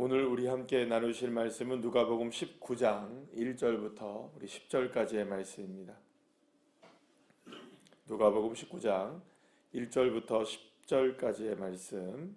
오늘 우리 함께 나누실 말씀은 누가복음 19장 1절부터 우리 10절까지의 말씀입니다. 누가복음 19장 1절부터 10절까지의 말씀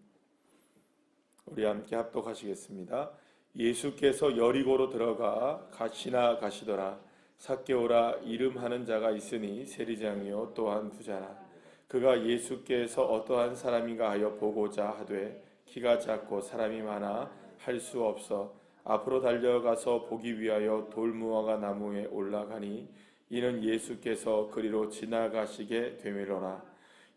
우리 함께 합독하시겠습니다. 예수께서 여리고로 들어가 지나가시더라. 삭개오라 이름하는 자가 있으니 세리장이요 또한 부자라. 그가 예수께서 어떠한 사람인가 하여 보고자 하되 키가 작고 사람이 많아 할 수 없어 앞으로 달려가서 보기 위하여 돌무화과 나무에 올라가니 이는 예수께서 그리로 지나가시게 되밀어라.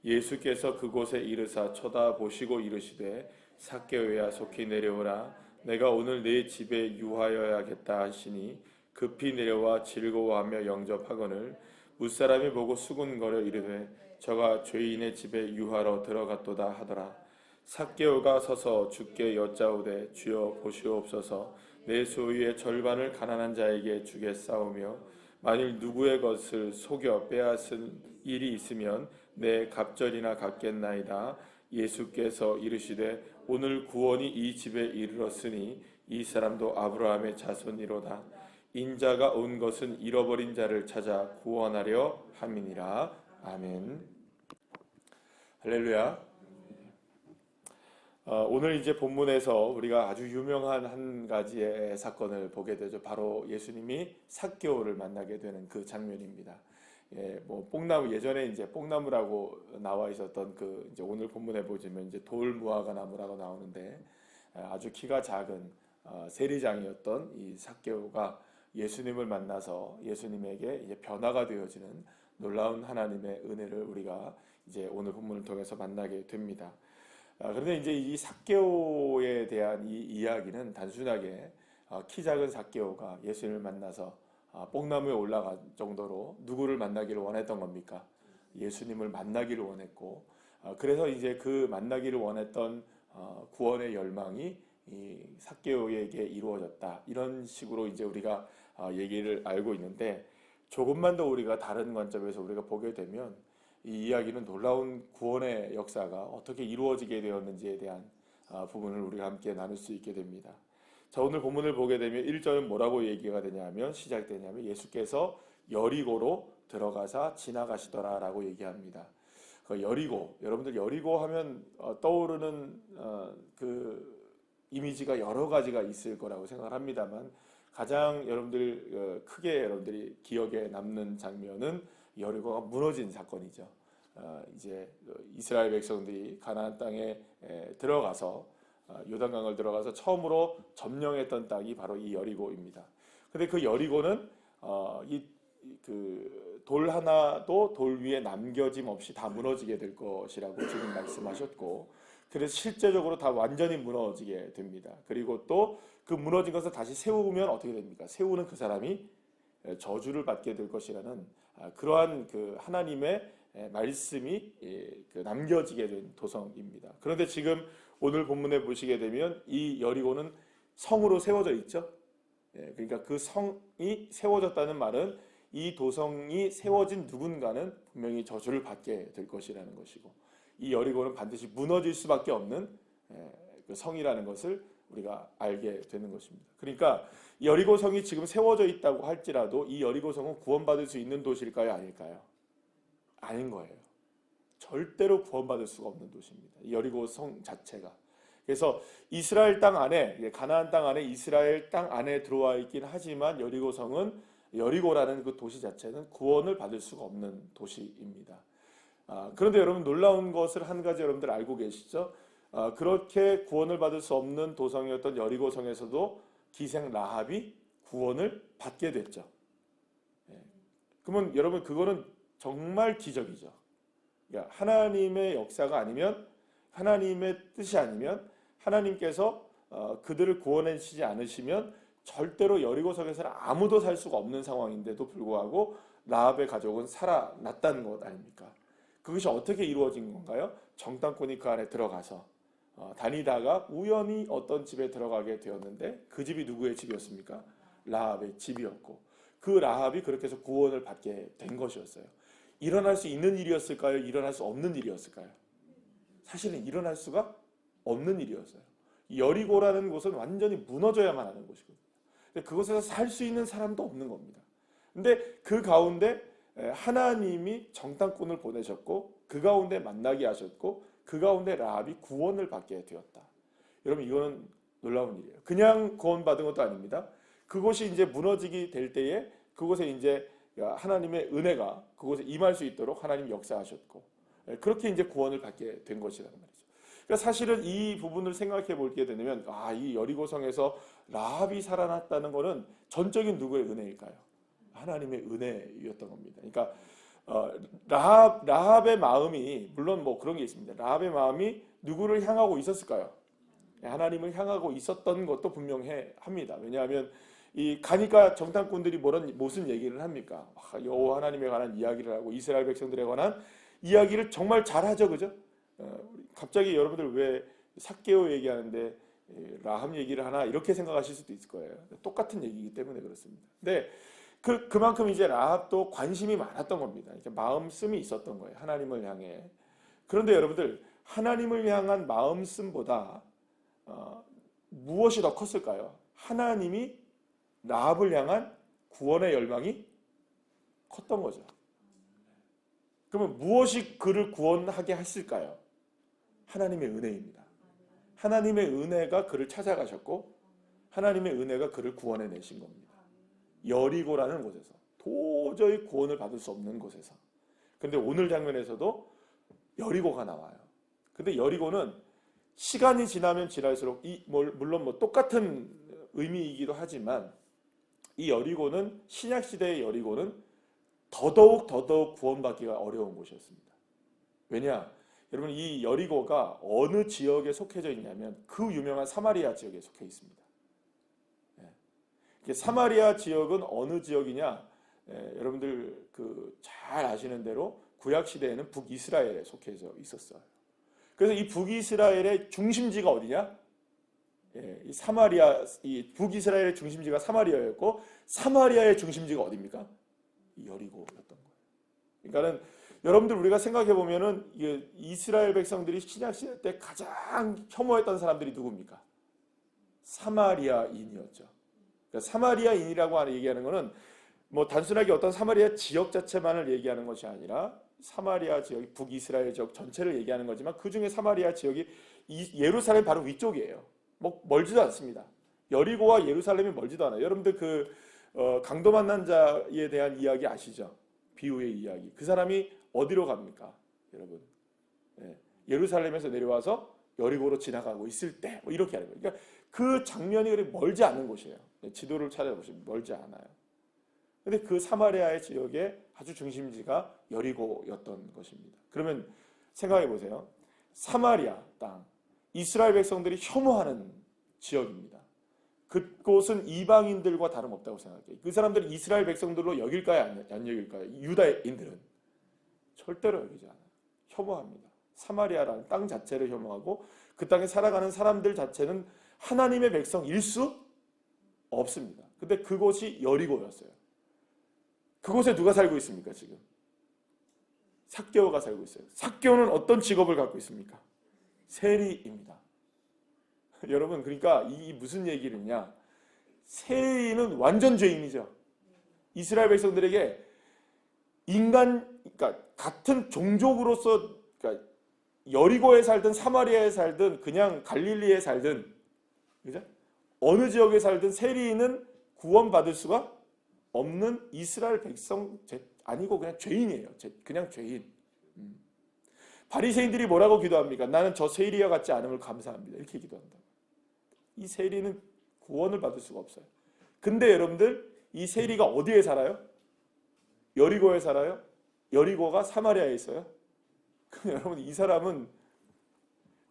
예수께서 그곳에 이르사 쳐다보시고 이르시되 삭개오야 속히 내려오라. 내가 오늘 네 집에 유하여야겠다 하시니 급히 내려와 즐거워하며 영접하거늘 무사람이 보고 수군거려 이르되 저가 죄인의 집에 유하러 들어갔도다 하더라. 삭개오가 서서 주께 여짜오되 주여 보시옵소서 내 소유의 절반을 가난한 자에게 주겠사오며 만일 누구의 것을 속여 빼앗은 일이 있으면 내 갑절이나 갚겠나이다. 예수께서 이르시되 오늘 구원이 이 집에 이르렀으니 이 사람도 아브라함의 자손이로다. 인자가 온 것은 잃어버린 자를 찾아 구원하려 함이니라. 아멘. 할렐루야. 오늘 이제 본문에서 우리가 아주 유명한 한 가지의 사건을 보게 되죠. 바로 예수님이 삭개오를 만나게 되는 그 장면입니다. 뽕나무 예전에 이제 뽕나무라고 나와 있었던 그 이제 오늘 본문에 보시면 이제 돌무화과 나무라고 나오는데 아주 키가 작은 세리장이었던 이 삭개오가 예수님을 만나서 예수님에게 이제 변화가 되어지는 놀라운 하나님의 은혜를 우리가 이제 오늘 본문을 통해서 만나게 됩니다. 그런데 이제 이 삭개오에 대한 이 이야기는 단순하게 키 작은 삭개오가 예수님을 만나서 뽕나무에 올라갈 정도로 누구를 만나기를 원했던 겁니까? 예수님을 만나기를 원했고, 그래서 이제 그 만나기를 원했던 구원의 열망이 이 삭개오에게 이루어졌다. 이런 식으로 이제 우리가 얘기를 알고 있는데, 조금만 더 우리가 다른 관점에서 우리가 보게 되면 이 이야기는 놀라운 구원의 역사가 어떻게 이루어지게 되었는지에 대한 부분을 우리가 함께 나눌 수 있게 됩니다. 자, 오늘 본문을 보게 되면 1절은 뭐라고 얘기가 되냐면 시작되냐면 예수께서 여리고로 들어가사 지나가시더라 라고 얘기합니다. 그 여리고, 여러분들 여리고 하면 떠오르는 그 이미지가 여러 가지가 있을 거라고 생각을 합니다만 가장 여러분들 크게 여러분들이 기억에 남는 장면은 여리고가 무너진 사건이죠. 이제 이스라엘 백성들이 가나안 땅에 들어가서 요단강을 들어가서 처음으로 점령했던 땅이 바로 이 여리고입니다. 근데 그 여리고는 돌 하나도 돌 위에 남겨짐 없이 다 무너지게 될 것이라고 지금 말씀하셨고, 그래서 실제적으로 다 완전히 무너지게 됩니다. 그리고 또 그 무너진 것을 다시 세우면 어떻게 됩니까? 세우는 그 사람이 저주를 받게 될 것이라는 그러한 그 하나님의 말씀이 남겨지게 된 도성입니다. 그런데 지금 오늘 본문에 보시게 되면 이 여리고는 성으로 세워져 있죠. 그러니까 그 성이 세워졌다는 말은 이 도성이 세워진 누군가는 분명히 저주를 받게 될 것이라는 것이고, 이 여리고는 반드시 무너질 수밖에 없는 그 성이라는 것을 우리가 알게 되는 것입니다. 그러니까 여리고 성이 지금 세워져 있다고 할지라도 이 여리고 성은 구원받을 수 있는 도시일까요? 아닐까요? 아닌 거예요. 절대로 구원받을 수가 없는 도시입니다. 이 여리고 성 자체가. 그래서 이스라엘 땅 안에, 가나안 땅 안에 이스라엘 땅 안에 들어와 있긴 하지만 여리고 성은, 여리고라는 그 도시 자체는 구원을 받을 수가 없는 도시입니다. 그런데 여러분 놀라운 것을 한 가지 여러분들 알고 계시죠? 그렇게 구원을 받을 수 없는 도성이었던 여리고 성에서도 기생 라합이 구원을 받게 됐죠. 그러면 여러분 그거는 정말 기적이죠. 그러니까 하나님의 역사가 아니면, 하나님의 뜻이 아니면, 하나님께서 그들을 구원해 주시지 않으시면 절대로 여리고 성에서는 아무도 살 수가 없는 상황인데도 불구하고 라합의 가족은 살아났다는 것 아닙니까? 그것이 어떻게 이루어진 건가요? 정탐꾼이 그 안에 들어가서 다니다가 우연히 어떤 집에 들어가게 되었는데 그 집이 누구의 집이었습니까? 라합의 집이었고, 그 라합이 그렇게 해서 구원을 받게 된 것이었어요. 일어날 수 있는 일이었을까요? 일어날 수 없는 일이었을까요? 사실은 일어날 수가 없는 일이었어요. 여리고라는 곳은 완전히 무너져야만 하는 곳이거든요. 그곳에서 살 수 있는 사람도 없는 겁니다. 근데 그 가운데 하나님이 정탐꾼을 보내셨고 그 가운데 만나게 하셨고 그 가운데 라합이 구원을 받게 되었다. 여러분 이거는 놀라운 일이에요. 그냥 구원받은 것도 아닙니다. 그곳이 이제 무너지게 될 때에 그곳에 이제 하나님의 은혜가 그곳에 임할 수 있도록 하나님이 역사하셨고 그렇게 이제 구원을 받게 된 것이란 말이죠. 그러니까 사실은 이 부분을 생각해 보게 되면 이 여리고성에서 라합이 살아났다는 것은 전적인 누구의 은혜일까요? 하나님의 은혜였던 겁니다. 그러니까 라합의 마음이 물론 뭐 그런 게 있습니다. 라합의 마음이 누구를 향하고 있었을까요? 하나님을 향하고 있었던 것도 분명합니다. 왜냐하면 이 가니까 정탐꾼들이 무슨 얘기를 합니까? 여호와 하나님에 관한 이야기를 하고 이스라엘 백성들에 관한 이야기를 정말 잘하죠, 그죠? 갑자기 여러분들 왜 삭개오 얘기하는데 라합 얘기를 하나 이렇게 생각하실 수도 있을 거예요. 똑같은 얘기이기 때문에 그렇습니다. 근데 그만큼 이제 라합도 관심이 많았던 겁니다. 이렇게 마음씀이 있었던 거예요. 하나님을 향해. 그런데 여러분들 하나님을 향한 마음씀보다 무엇이 더 컸을까요? 하나님이 라합을 향한 구원의 열망이 컸던 거죠. 그러면 무엇이 그를 구원하게 했을까요? 하나님의 은혜입니다. 하나님의 은혜가 그를 찾아가셨고 하나님의 은혜가 그를 구원해 내신 겁니다. 여리고라는 곳에서 도저히 구원을 받을 수 없는 곳에서. 근데 오늘 장면에서도 여리고가 나와요. 근데 여리고는 시간이 지나면 지날수록 물론 뭐 똑같은 의미이기도 하지만 이 여리고는 신약 시대의 여리고는 더더욱 구원받기가 어려운 곳이었습니다. 왜냐? 여러분 이 여리고가 어느 지역에 속해져 있냐면 그 유명한 사마리아 지역에 속해 있습니다. 사마리아 지역은 어느 지역이냐? 여러분들 잘 아시는 대로 구약 시대에는 북이스라엘에 속해져 있었어요. 그래서 이 북이스라엘의 중심지가 어디냐? 이 북이스라엘의 중심지가 사마리아였고 사마리아의 중심지가 어디입니까? 여리고였던 거예요. 그러니까는 여러분들 우리가 생각해 보면은 이스라엘 백성들이 신약 시대 때 가장 혐오했던 사람들이 누굽니까? 사마리아인이었죠. 그러니까 사마리아인이라고 얘기하는 것은 뭐 단순하게 어떤 사마리아 지역 자체만을 얘기하는 것이 아니라 사마리아 지역이 북이스라엘 지역 전체를 얘기하는 거지만 그 중에 사마리아 지역이 예루살렘 바로 위쪽이에요. 뭐 멀지도 않습니다. 여리고와 예루살렘이 멀지도 않아요. 여러분들 강도 만난 자에 대한 이야기 아시죠? 비유의 이야기. 그 사람이 어디로 갑니까? 여러분. 예루살렘에서 내려와서 여리고로 지나가고 있을 때 뭐 이렇게 하는 거예요. 그러니까 그 장면이 그렇게 멀지 않은 곳이에요. 지도를 찾아보시면 멀지 않아요. 근데 그 사마리아의 지역의 아주 중심지가 여리고였던 것입니다. 그러면 생각해 보세요. 사마리아 땅, 이스라엘 백성들이 혐오하는 지역입니다. 그곳은 이방인들과 다름없다고 생각해요. 그 사람들은 이스라엘 백성들로 여길까요? 안 여길까요? 유다인들은 절대로 여기지 않아요. 혐오합니다. 사마리아라는 땅 자체를 혐오하고 그 땅에 살아가는 사람들 자체는 하나님의 백성일 수 없습니다. 근데 그곳이 여리고였어요. 그곳에 누가 살고 있습니까? 지금 삭개오가 살고 있어요. 삭개오는 어떤 직업을 갖고 있습니까? 세리입니다. 여러분 그러니까 이 무슨 얘기를냐? 세리는 완전 죄인이죠. 이스라엘 백성들에게 그러니까 같은 종족으로서 그러니까 여리고에 살든 사마리아에 살든 그냥 갈릴리에 살든 그죠? 어느 지역에 살든 세리는 구원받을 수가 없는 이스라엘 백성 아니고 그냥 죄인이에요. 그냥 죄인. 바리새인들이 뭐라고 기도합니까? 나는 저 세리와 같지 않음을 감사합니다. 이렇게 기도한다. 이 세리는 구원을 받을 수가 없어요. 근데 여러분들 이 세리가 어디에 살아요? 여리고에 살아요? 여리고가 사마리아에 있어요? 그럼 여러분 이 사람은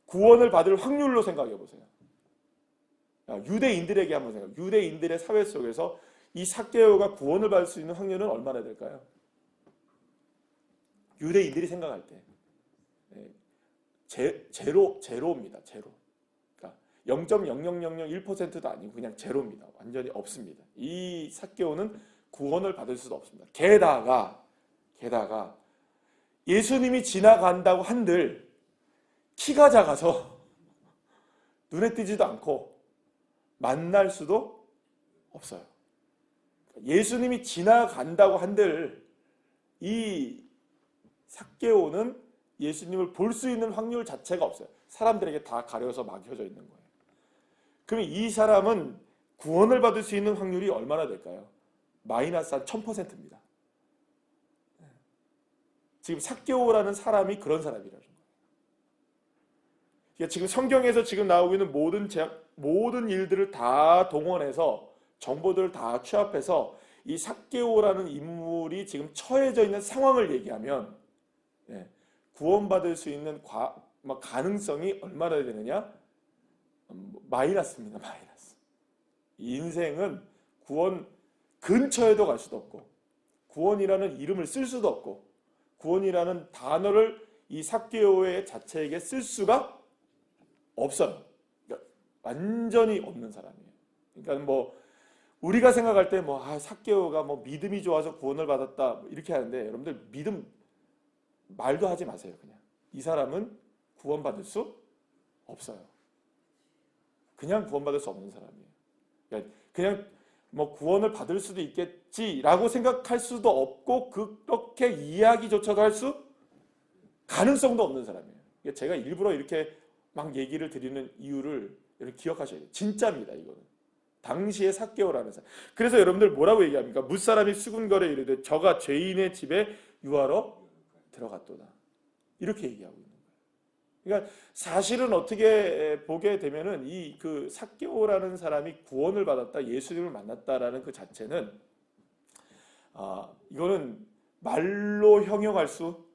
구원을 받을 확률로 생각해 보세요. 유대인들에게 한번 생각해요. 유대인들의 사회 속에서 이 삭개오가 구원을 받을 수 있는 확률은 얼마나 될까요? 유대인들이 생각할 때 제로입니다. 제로. 그러니까 0.00001%도 아니고 그냥 제로입니다. 완전히 없습니다. 이 삭개오는 구원을 받을 수도 없습니다. 게다가 예수님이 지나간다고 한들 키가 작아서 눈에 띄지도 않고 만날 수도 없어요. 예수님이 지나간다고 한들 이 삭개오는 예수님을 볼 수 있는 확률 자체가 없어요. 사람들에게 다 가려서 막혀져 있는 거예요. 그럼 이 사람은 구원을 받을 수 있는 확률이 얼마나 될까요? 마이너스 한 1000%입니다. 지금 삭개오라는 사람이 그런 사람이라는 거예요. 그러니까 지금 성경에서 지금 나오고 있는 모든 일들을 다 동원해서 정보들을 다 취합해서 이 삭개오라는 인물이 지금 처해져 있는 상황을 얘기하면 구원받을 수 있는 가능성이 얼마나 되느냐? 마이너스입니다. 마이너스. 인생은 구원 근처에도 갈 수도 없고 구원이라는 이름을 쓸 수도 없고 구원이라는 단어를 이 삭개오의 자체에게 쓸 수가 없어요. 그러니까 완전히 없는 사람이에요. 그러니까 뭐 우리가 생각할 때 삭개오가 믿음이 좋아서 구원을 받았다 이렇게 하는데 여러분들 믿음 말도 하지 마세요. 그냥 이 사람은 구원받을 수 없어요. 그냥 구원받을 수 없는 사람이에요. 그냥 구원을 받을 수도 있겠지라고 생각할 수도 없고 그렇게 이야기조차도 할 수 가능성도 없는 사람이에요. 제가 일부러 이렇게 막 얘기를 드리는 이유를 여러분 기억하셔야 돼요. 진짜입니다. 이거는 당시의 삭개오라는 사람. 그래서 여러분들 뭐라고 얘기합니까? 뭇사람이 수군거래 이르되 저가 죄인의 집에 유하러 들어갔도다. 이렇게 얘기하고 있는 거예요. 그러니까 사실은 어떻게 보게 되면은 이 그 삭개오라는 사람이 구원을 받았다, 예수님을 만났다라는 그 자체는 이거는 말로 형용할 수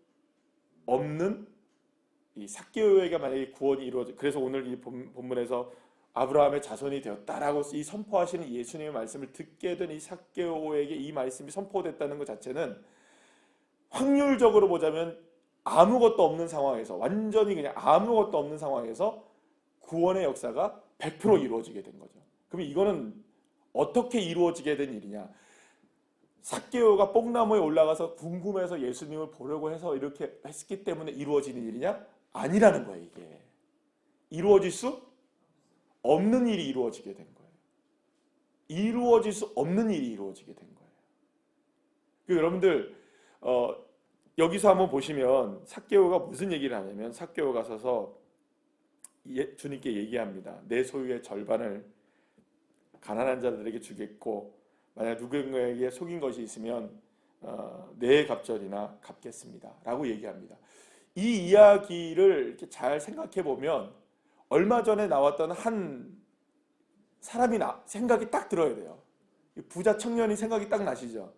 없는 이 삭개오에게 만약에 구원이 이루어져. 그래서 오늘 이 본문에서 아브라함의 자손이 되었다라고 이 선포하시는 예수님의 말씀을 듣게 된 이 삭개오에게 이 말씀이 선포됐다는 것 자체는 확률적으로 보자면 아무것도 없는 상황에서 완전히 그냥 아무것도 없는 상황에서 구원의 역사가 100% 이루어지게 된 거죠. 그럼 이거는 어떻게 이루어지게 된 일이냐? 삭개오가 뽕나무에 올라가서 궁금해서 예수님을 보려고 해서 이렇게 했기 때문에 이루어지는 일이냐? 아니라는 거예요. 이게 이루어질 수 없는 일이 이루어지게 된 거예요. 이루어질 수 없는 일이 이루어지게 된 거예요. 여러분들 여기서 한번 보시면 삭개오가 무슨 얘기를 하냐면 삭개오가 서서 주님께 얘기합니다. 내 소유의 절반을 가난한 자들에게 주겠고 만약 누군가에게 속인 것이 있으면 내 갑절이나 갚겠습니다. 라고 얘기합니다. 이 이야기를 이렇게 잘 생각해 보면 얼마 전에 나왔던 한 사람이 생각이 딱 들어야 돼요. 부자 청년이 생각이 딱 나시죠.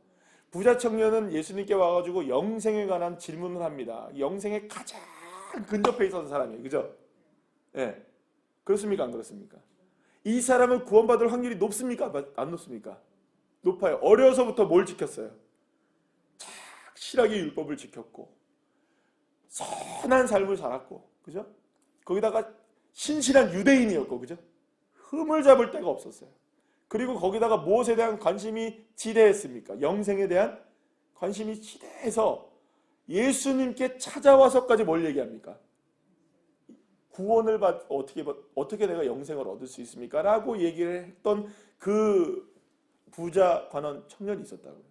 부자 청년은 예수님께 와가지고 영생에 관한 질문을 합니다. 영생에 가장 근접해 있었던 사람이에요. 그죠? 예. 그렇습니까? 안 그렇습니까? 이 사람은 구원받을 확률이 높습니까? 안 높습니까? 높아요. 어려서부터 뭘 지켰어요? 착실하게 율법을 지켰고 선한 삶을 살았고 그죠? 거기다가 신실한 유대인이었고 그죠? 흠을 잡을 데가 없었어요. 그리고 거기다가 무엇에 대한 관심이 지대했습니까? 영생에 대한 관심이 지대해서 예수님께 찾아와서까지 뭘 얘기합니까? 구원을 어떻게 내가 영생을 얻을 수 있습니까? 라고 얘기를 했던 그 부자 관원 청년이 있었다고요.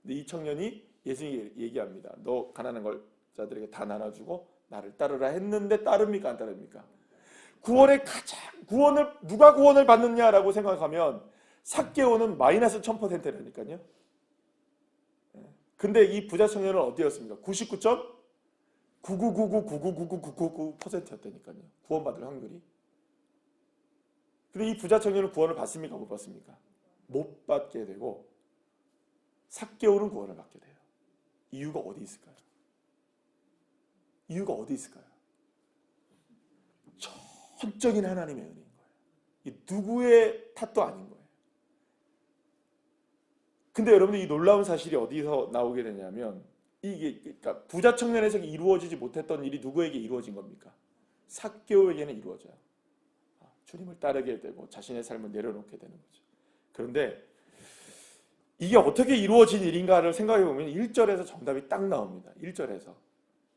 근데 이 청년이 예수님이 얘기합니다. 너 가난한 걸 자들에게 다 나눠주고 나를 따르라 했는데 따릅니까? 안 따릅니까? 누가 구원을 받느냐라고 생각하면 삭개오는 마이너스 1000%라니까요. 근데 이 부자 청년은 어디였습니까? 99.99999999999%였다니까요. 구원받을 확률이. 근데 이 부자 청년은 구원을 받습니까? 못 받습니까? 못 받게 되고 삭개오는 구원을 받게 돼요. 이유가 어디 있을까요? 이유가 어디 있을까요? 전적인 하나님의 은혜인 거예요. 이 누구의 탓도 아닌 거예요. 근데 여러분들 이 놀라운 사실이 어디서 나오게 되냐면 이게 그러니까 부자 청년에서 이루어지지 못했던 일이 누구에게 이루어진 겁니까? 삭개오에게는 이루어져요. 주님을 따르게 되고 자신의 삶을 내려놓게 되는 거죠. 그런데 이게 어떻게 이루어진 일인가를 생각해 보면 1절에서 정답이 딱 나옵니다. 1절에서.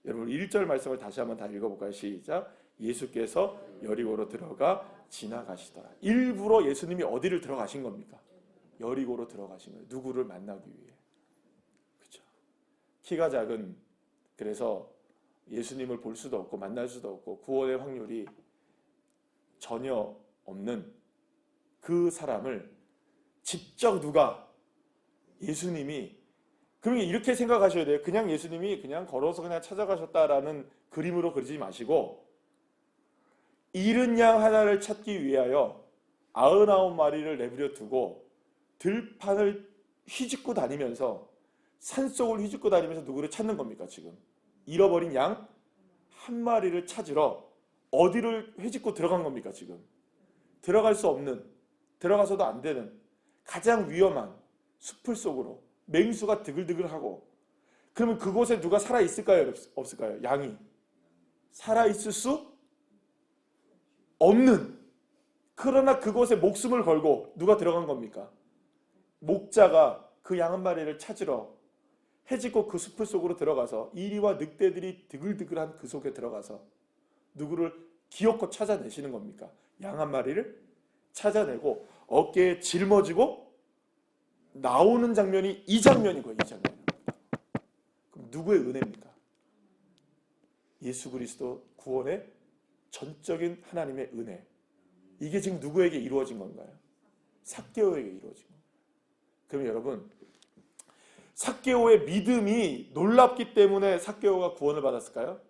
여러분 1절 말씀을 다시 한번 다 읽어볼까요? 시작. 예수께서 여리고로 들어가 지나가시더라. 일부러 예수님이 어디를 들어가신 겁니까? 여리고로 들어가신 거예요. 누구를 만나기 위해. 그렇죠? 키가 작은, 그래서 예수님을 볼 수도 없고 만날 수도 없고 구원의 확률이 전혀 없는 그 사람을 직접 누가, 예수님이, 그러면 이렇게 생각하셔야 돼요. 그냥 예수님이 그냥 걸어서 그냥 찾아가셨다라는 그림으로 그리지 마시고, 잃은 양 하나를 찾기 위하여 99마리를 내버려 두고 들판을 휘짓고 다니면서, 산속을 휘짓고 다니면서 누구를 찾는 겁니까? 지금 잃어버린 양 한 마리를 찾으러 어디를 휘짓고 들어간 겁니까? 지금 들어갈 수 없는, 들어가서도 안 되는 가장 위험한 숲을 속으로, 맹수가 드글드글하고. 그러면 그곳에 누가 살아있을까요? 없을까요? 양이 살아있을 수 없는, 그러나 그곳에 목숨을 걸고 누가 들어간 겁니까? 목자가 그 양 한 마리를 찾으러 해짓고 그 숲을 속으로 들어가서 이리와 늑대들이 드글드글한 그 속에 들어가서 누구를 기어코 찾아내시는 겁니까? 양 한 마리를 찾아내고 어깨에 짊어지고 나오는 장면이 이 장면이고요. 이 장면. 그럼 누구의 은혜입니까? 예수 그리스도 구원의 전적인 하나님의 은혜. 이게 지금 누구에게 이루어진 건가요? 삭개오에게 이루어진 겁니다. 그럼 여러분, 삭개오의 믿음이 놀랍기 때문에 삭개오가 구원을 받았을까요?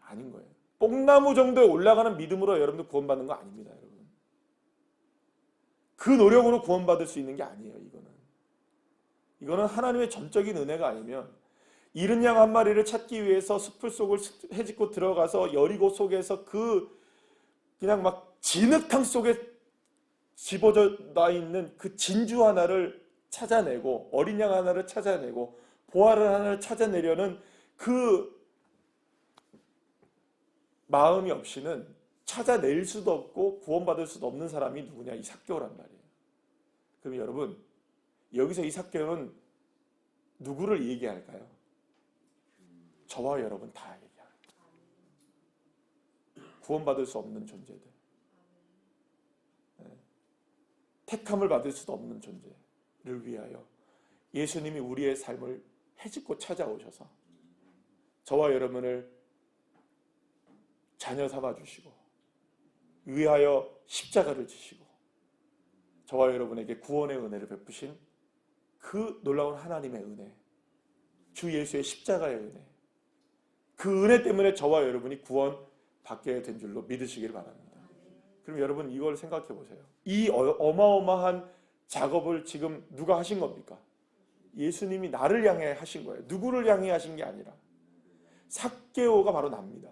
아닌 거예요. 뽕나무 정도에 올라가는 믿음으로 여러분들 구원받는 거 아닙니다. 여러분, 그 노력으로 구원받을 수 있는 게 아니에요. 이거는 하나님의 전적인 은혜가 아니면, 잃은 양 한 마리를 찾기 위해서 숲을 속을 헤집고 들어가서 여리고 속에서 그냥 막 진흙탕 속에 집어져 나 있는 그 진주 하나를 찾아내고, 어린 양 하나를 찾아내고, 보화를 하나를 찾아내려는 그 마음이 없이는 찾아낼 수도 없고 구원받을 수도 없는 사람이 누구냐? 이 삭개오란 말이에요. 그럼 여러분, 여기서 이 삭개오는 누구를 얘기할까요? 저와 여러분 다 얘기합니다. 구원받을 수 없는 존재들, 택함을 받을 수도 없는 존재를 위하여 예수님이 우리의 삶을 헤집고 찾아오셔서 저와 여러분을 자녀 삼아주시고 위하여 십자가를 지시고 저와 여러분에게 구원의 은혜를 베푸신 그 놀라운 하나님의 은혜, 주 예수의 십자가의 은혜, 그 은혜 때문에 저와 여러분이 구원받게 된 줄로 믿으시길 바랍니다. 그럼 여러분, 이걸 생각해 보세요. 이 어마어마한 작업을 지금 누가 하신 겁니까? 예수님이 나를 향해 하신 거예요. 누구를 향해 하신 게 아니라 삭개오가 바로 납니다.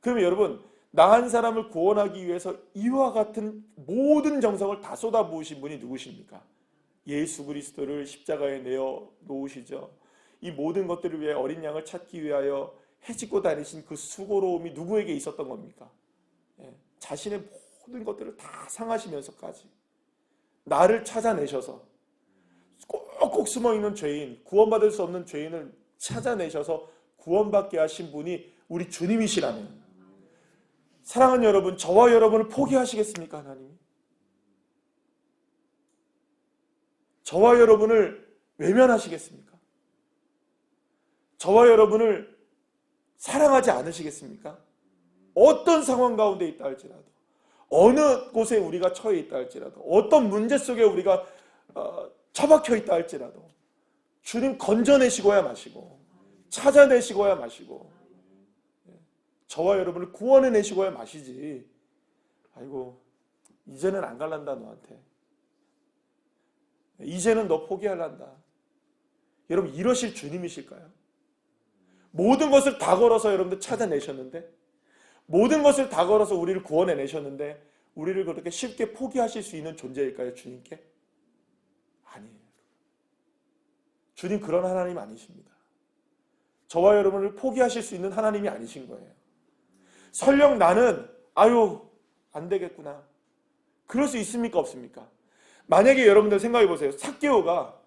그러면 여러분, 나 한 사람을 구원하기 위해서 이와 같은 모든 정성을 다 쏟아부으신 분이 누구십니까? 예수 그리스도를 십자가에 내어 놓으시죠. 이 모든 것들을 위해 어린 양을 찾기 위하여 헤집고 다니신 그 수고로움이 누구에게 있었던 겁니까? 자신의 모든 것들을 다 상하시면서까지 나를 찾아내셔서, 꼭꼭 숨어있는 죄인, 구원받을 수 없는 죄인을 찾아내셔서 구원받게 하신 분이 우리 주님이시라면, 사랑하는 여러분, 저와 여러분을 포기하시겠습니까? 하나님이 저와 여러분을 외면하시겠습니까? 저와 여러분을 사랑하지 않으시겠습니까? 어떤 상황 가운데 있다 할지라도, 어느 곳에 우리가 처해 있다 할지라도, 어떤 문제 속에 우리가 처박혀 있다 할지라도 주님 건져내시고야 마시고, 찾아내시고야 마시고, 저와 여러분을 구원해내시고야 마시지, 아이고 이제는 안 갈란다 너한테, 이제는 너 포기할란다, 여러분 이러실 주님이실까요? 모든 것을 다 걸어서 여러분들 찾아내셨는데, 모든 것을 다 걸어서 우리를 구원해내셨는데 우리를 그렇게 쉽게 포기하실 수 있는 존재일까요? 주님께? 아니에요. 주님 그런 하나님 아니십니다. 저와 여러분을 포기하실 수 있는 하나님이 아니신 거예요. 설령 나는 아유 안 되겠구나, 그럴 수 있습니까? 없습니까? 만약에 여러분들 생각해 보세요. 삭개오가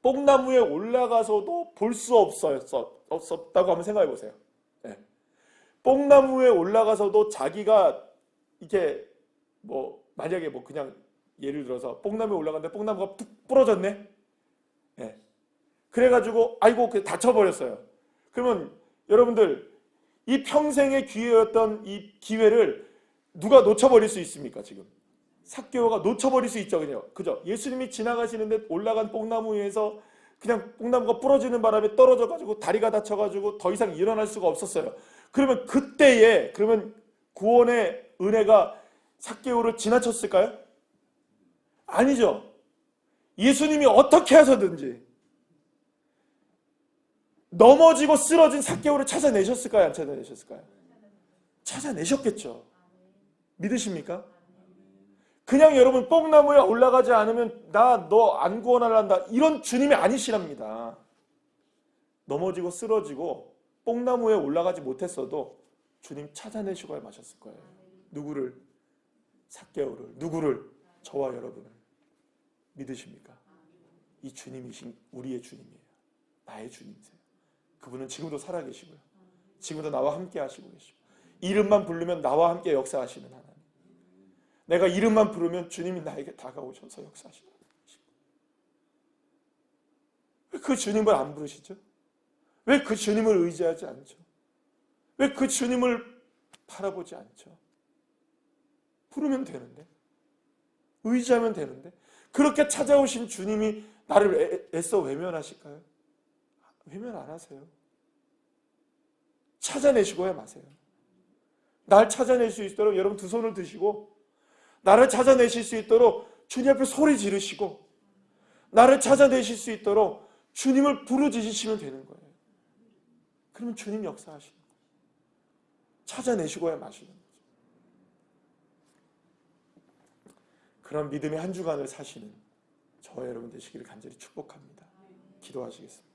뽕나무에 올라가서도 볼 수 없었다고 한번 생각해 보세요. 네. 뽕나무에 올라가서도 자기가 이렇게 뭐 만약에 뭐 그냥 예를 들어서 뽕나무에 올라갔는데 뽕나무가 뚝 부러졌네. 예. 그래가지고 아이고 다쳐버렸어요. 그러면 여러분들 이 평생의 기회였던 이 기회를 누가 놓쳐버릴 수 있습니까? 지금 삭개오가 놓쳐버릴 수 있죠. 그죠? 예수님이 지나가시는데 올라간 뽕나무 위에서 그냥 뽕나무가 부러지는 바람에 떨어져가지고 다리가 다쳐가지고 더 이상 일어날 수가 없었어요. 그러면 그때에 그러면 구원의 은혜가 삭개오를 지나쳤을까요? 아니죠. 예수님이 어떻게 해서든지 넘어지고 쓰러진 삭개오를 찾아내셨을까요? 안 찾아내셨을까요? 찾아내셨겠죠. 믿으십니까? 그냥 여러분 뽕나무에 올라가지 않으면 나 너 안 구원하란다 이런 주님이 아니시랍니다. 넘어지고 쓰러지고 뽕나무에 올라가지 못했어도 주님 찾아내시고 마셨을 거예요. 누구를? 삭개오를. 누구를? 저와 여러분을. 믿으십니까? 이 주님이신 우리의 주님이에요. 나의 주님이세요. 그분은 지금도 살아계시고요. 지금도 나와 함께 하시고 계시고 이름만 부르면 나와 함께 역사하시는 하나님. 내가 이름만 부르면 주님이 나에게 다가오셔서 역사하시고 왜 그 주님을 안 부르시죠? 왜 그 주님을 의지하지 않죠? 왜 그 주님을 바라보지 않죠? 부르면 되는데 의지하면 되는데 그렇게 찾아오신 주님이 나를 애써 외면하실까요? 외면 안 하세요. 찾아내시고 해 마세요. 날 찾아낼 수 있도록 여러분 두 손을 드시고 나를 찾아내실 수 있도록 주님 앞에 소리 지르시고 나를 찾아내실 수 있도록 주님을 부르짖으시면 되는 거예요. 그러면 주님 역사하시는 거예요. 찾아내시고야 마시는 거죠. 그런 믿음의 한 주간을 사시는 저와 여러분 되시기를 간절히 축복합니다. 기도하시겠습니다.